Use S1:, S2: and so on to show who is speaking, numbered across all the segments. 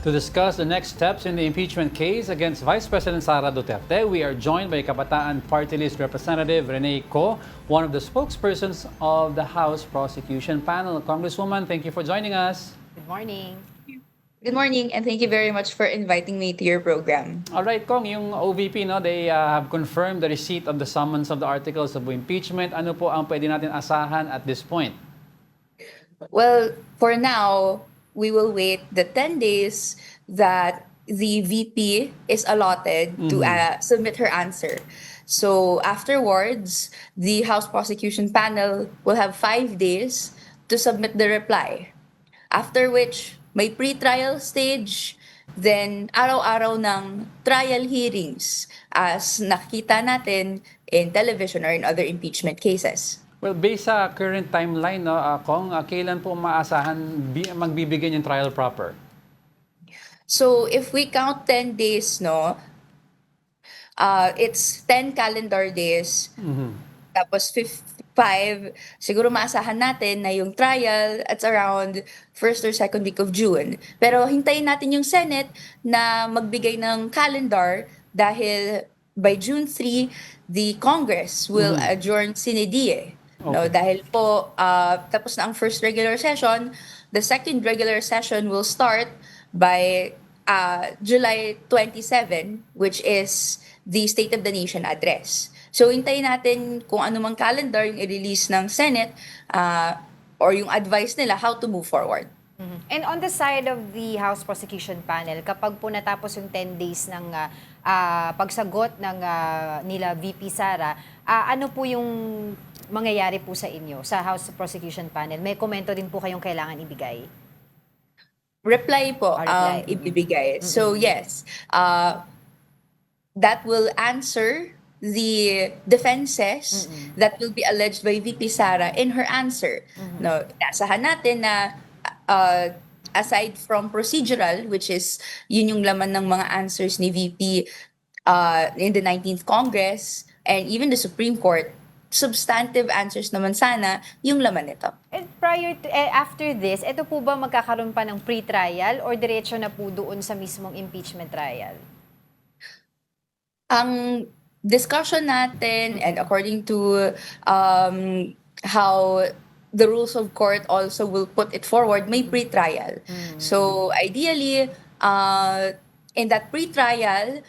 S1: To discuss the next steps in the impeachment case against Vice President Sara Duterte, we are joined by Kabataan Party List Representative Rene Co, one of the spokespersons of the House Prosecution Panel. Congresswoman, thank you for joining us.
S2: Good morning.
S3: Good morning, and thank you very much for inviting me to your program.
S1: All right, Kong, yung OVP, no, they have confirmed the receipt of the summons of the articles of impeachment. Ano po ang pwede natin asahan at this point?
S3: Well, for now, we will wait the 10 days that the VP is allotted to submit her answer. So afterwards, the House Prosecution Panel will have 5 days to submit the reply. After which, may pre-trial stage, then araw-araw ng trial hearings as nakita natin in television or in other impeachment cases.
S1: Well, based sa current timeline, no, Kong, kailan po maasahan magbibigay yung trial proper?
S3: So if we count 10 days, no, it's 10 calendar days. Tapos 5, siguro maasahan natin na yung trial at around first or second week of June. Pero hintayin natin yung Senate na magbigay ng calendar dahil by June 3, the Congress will adjourn sine die. No, dahil po tapos na ang first regular session, the second regular session will start by July 27, which is the State of the Nation address. So hintayin natin kung ano mang calendar yung i-release ng Senate or yung advice nila how to move forward.
S2: And on the side of the House Prosecution Panel, kapag po natapos yung 10 days ng pagsagot ng nila VP Sara, ano po yung mangyayari po sa inyo sa House Prosecution Panel? May komento din po kayong kailangan ibigay?
S3: Reply po
S2: Reply.
S3: ibibigay. So yes, that will answer the defenses that will be alleged by VP Sara in her answer. No, inasahan natin na aside from procedural, which is yun yung laman ng mga answers ni VP in the 19th Congress and even the Supreme Court, substantive answers naman sana yung laman nito.
S2: And after this, ito po ba magkakaroon pa ng pre-trial or diretso na po doon sa mismong impeachment trial?
S3: Ang discussion natin and according to how the rules of court also will put it forward, may pre-trial. So ideally, in that pre-trial,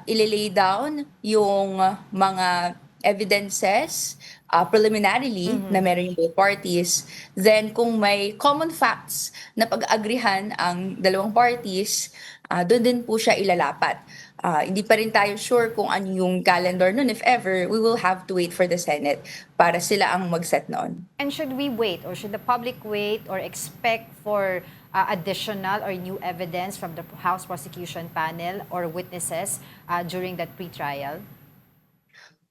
S3: ililay down yung mga evidences preliminarily na meron yung both parties. Then kung may common facts na pag-agrihan ang dalawang parties, doon din po siya ilalapat. Hindi pa rin tayo sure kung ano yung calendar nun. If ever, we will have to wait for the Senate para sila ang mag-set noon.
S2: And should we wait or should the public wait or expect for additional or new evidence from the House Prosecution Panel or witnesses during that pre-trial?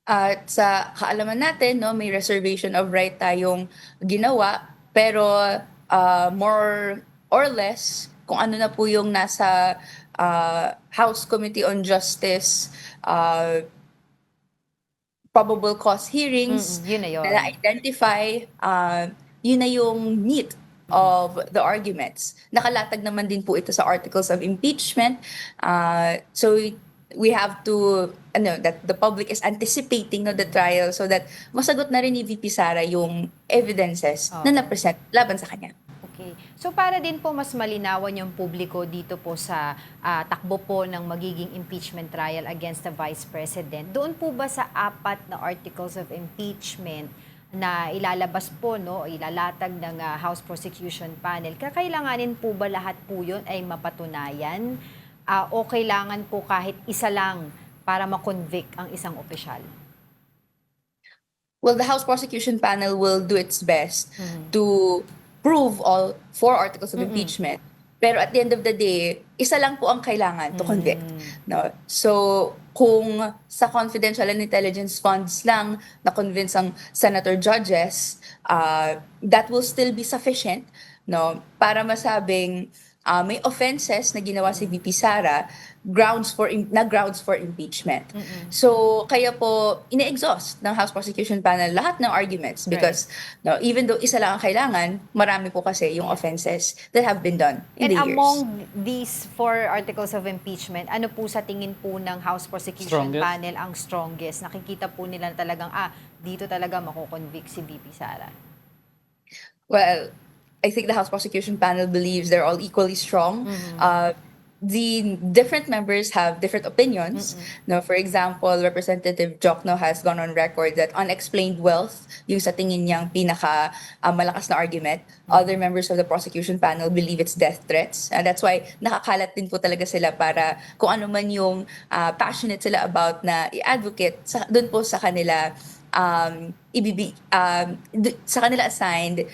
S3: At sa kaalaman natin, no, may reservation of right tayong ginawa, pero more or less, kung ano na po yung nasa House Committee on Justice probable cause hearings
S2: Yun na yun.
S3: na identify yun na yung meat of the arguments. Nakalatag naman din po ito sa articles of impeachment. So we have to that the public is anticipating the trial so that masagot na rin ni VP Sara yung evidences na na-present laban sa kanya.
S2: Okay. So para din po mas malinawan yung publiko dito po sa takbo po ng magiging impeachment trial against the Vice President, doon po ba sa 4 na articles of impeachment na ilalabas po, no, ilalatag ng House Prosecution Panel, kakailanganin po ba lahat po yun ay mapatunayan o kailangan po kahit isa lang para makonvict ang isang opisyal?
S3: Well, the House Prosecution Panel will do its best to prove all 4 articles of impeachment. Pero at the end of the day, isa lang po ang kailangan to convict. No? So, kung sa confidential and intelligence funds lang na-convince ang senator judges, that will still be sufficient, no, para masabing may offenses na ginawa si VP Sara, grounds for impeachment. So kaya po ine-exhaust ng House Prosecution Panel lahat ng arguments because no, even though isa lang ang kailangan, marami po kasi yung offenses that have been done in
S2: And
S3: the years.
S2: among these 4 articles of impeachment, ano po sa tingin po ng House Prosecution
S1: Strongest?
S2: Panel ang strongest? Nakikita po nila talagang, dito talaga makukonvict si VP Sara.
S3: Well, I think the House Prosecution Panel believes they're all equally strong. The different members have different opinions. No, for example, Representative Jokno has gone on record that unexplained wealth yung sa tingin niyang pinaka malakas na argument. Other members of the prosecution panel believe it's death threats. And that's why nakakalat din po talaga sila para kung ano man yung passionate sila about na i-advocate doon po sa kanila sa kanila assigned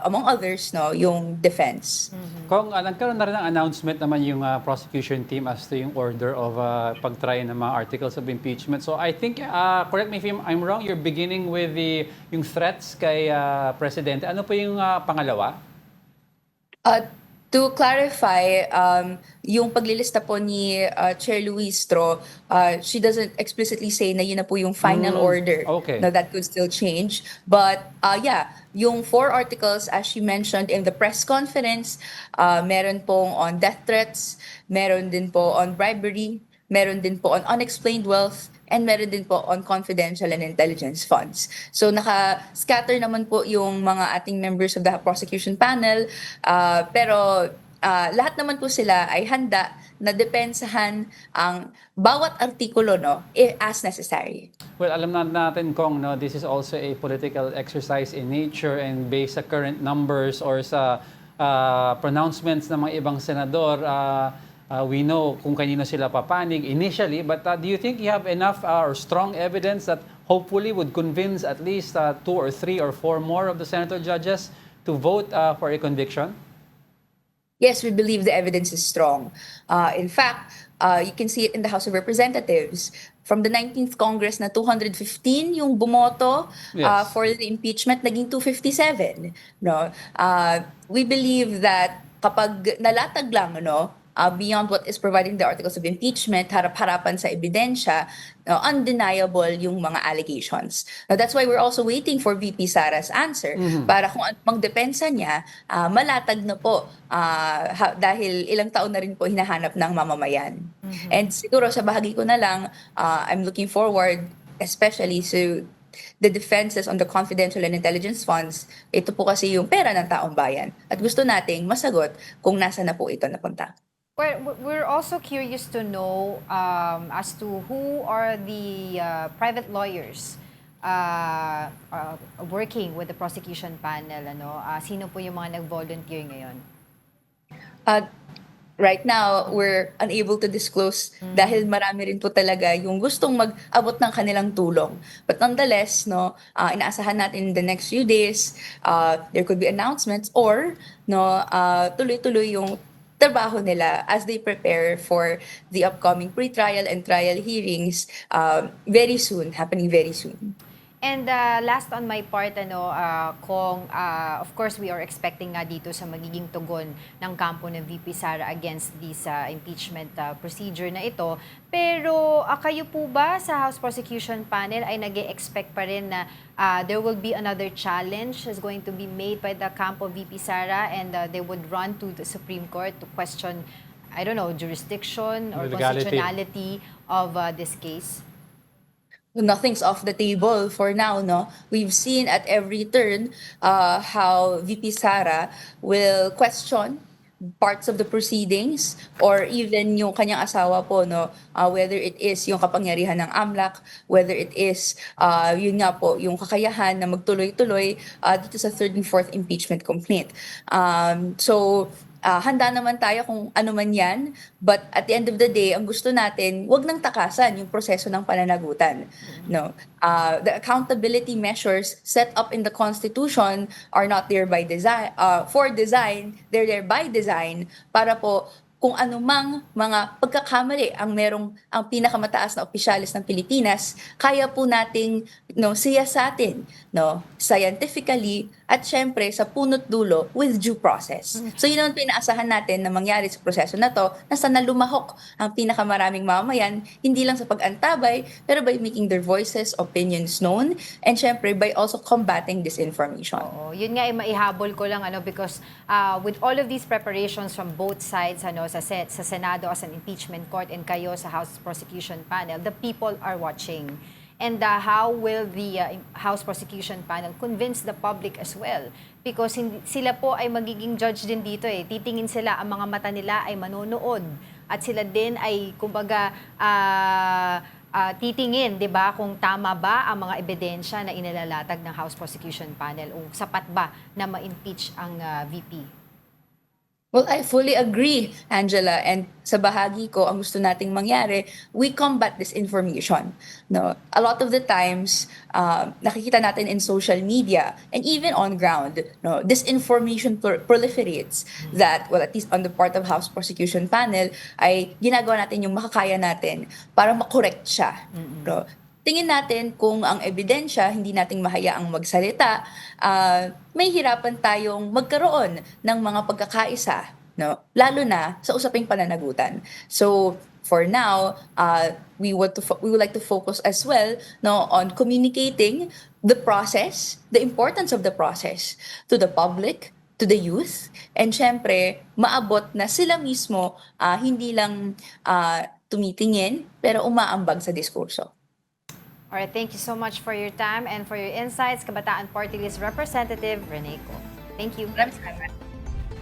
S3: among others no yung defense.
S1: Kung nagkaroon na rin ng announcement naman yung prosecution team as to yung order of pag-try ng mga articles of impeachment. So I think, correct me if I'm wrong, you're beginning with yung threats kay Presidente. Ano po yung pangalawa?
S3: To clarify, yung paglilista po ni Chair Luistro, she doesn't explicitly say na yun na po yung final order.
S1: Okay.
S3: No, that could still change. But yeah, yung 4 articles as she mentioned in the press conference, meron pong on death threats, meron din po on bribery, meron din po on unexplained wealth, and meron din po on confidential and intelligence funds. So naka-scatter naman po yung mga ating members of the prosecution panel, pero lahat naman po sila ay handa na depensahan ang bawat artikulo no, as necessary.
S1: Well, alam na natin kung no, this is also a political exercise in nature and based sa current numbers or sa pronouncements ng mga ibang senador, we know kung kanino sila papanig initially, but do you think you have enough or strong evidence that hopefully would convince at least 2 or 3 or 4 more of the senator judges to vote for a conviction?
S3: Yes, we believe the evidence is strong. In fact, you can see it in the House of Representatives. From the 19th Congress na 215 yung bumoto
S1: Yes.
S3: for the impeachment, naging 257. No? We believe that kapag nalatag lang, no, beyond what is providing the articles of impeachment, harap-harapan sa ebidensya, undeniable yung mga allegations. Now, that's why we're also waiting for VP Sara's answer para kung anong depensa niya, malatag na po dahil ilang taon na rin po hinahanap ng mamamayan. And siguro sa bahagi ko na lang, I'm looking forward especially to the defenses on the confidential and intelligence funds. Ito po kasi yung pera ng taong bayan. At gusto nating masagot kung nasa na po ito napunta.
S2: We're also curious to know as to who are the private lawyers working with the prosecution panel. Sino po yung mga nag-volunteer ngayon?
S3: Right now, we're unable to disclose dahil marami rin po talaga yung gustong mag-abot ng kanilang tulong. But nonetheless, no, inaasahan natin in the next few days, there could be announcements or no, tuloy-tuloy yung trabaho nila as they prepare for the upcoming pre-trial and trial hearings happening very soon.
S2: And last on my part, kung of course we are expecting nga dito sa magiging tugon ng kampo ng VP Sara against this impeachment procedure na ito. Pero kayo po ba sa House Prosecution Panel ay nag-expect pa rin na there will be another challenge is going to be made by the camp of VP Sara and they would run to the Supreme Court to question, I don't know, jurisdiction or
S1: Legality.
S2: constitutionality of this case?
S3: Nothing's off the table for now, no? We've seen at every turn how VP Sara will question parts of the proceedings or even yung kanyang asawa po, no? Whether it is yung kapangyarihan ng AMLAC, whether it is yun nga po, yung kakayahan na magtuloy-tuloy dito sa third and fourth impeachment complaint. So, handa naman tayo kung ano man yan, but at the end of the day, ang gusto natin, wag nang takasan yung proseso ng pananagutan. No? The accountability measures set up in the Constitution are not there by design, for design, they're there by design para po kung anumang mga pagkakamali ang pinakamataas na opisyalis ng Pilipinas, kaya po nating siyasatin, no, scientifically at syempre sa punot dulo with due process. So yun naman pinaasahan natin na mangyari sa proseso na to, na sana lumahok ang pinakamaraming mamamayan, hindi lang sa pag-antabay, pero by making their voices, opinions known, and syempre by also combating disinformation.
S2: Oo, yun nga maihabol ko lang because with all of these preparations from both sides sa Senado as an impeachment court and kayo sa House Prosecution Panel, the people are watching. And how will the House Prosecution Panel convince the public as well? Because sila po ay magiging judge din dito Titingin sila, ang mga mata nila ay manonood. At sila din ay, kumbaga, titingin, di ba, kung tama ba ang mga ebidensya na inalalatag ng House Prosecution Panel o sapat ba na ma-impeach ang VP?
S3: Well, I fully agree, Angela. And sa bahagi ko, ang gusto nating mangyari, we combat disinformation. No? A lot of the times, nakikita natin in social media and even on ground, no, disinformation proliferates that, well, at least on the part of House Prosecution Panel, ay ginagawa natin yung makakaya natin para makorek siya. No? Tingin natin kung ang ebidensya hindi nating mahayaang magsalita, may hirapan tayong magkaroon ng mga pagkakaisa, no? Lalo na sa usaping pananagutan. So for now, we would like to focus as well, no, on communicating the process, the importance of the process to the public, to the youth, and syempre maabot na sila mismo hindi lang tumitingin pero umaambag sa diskurso.
S2: Alright, thank you so much for your time and for your insights, Kabataan Party List Representative Rene Co. Thank you.
S3: Maraming salamat.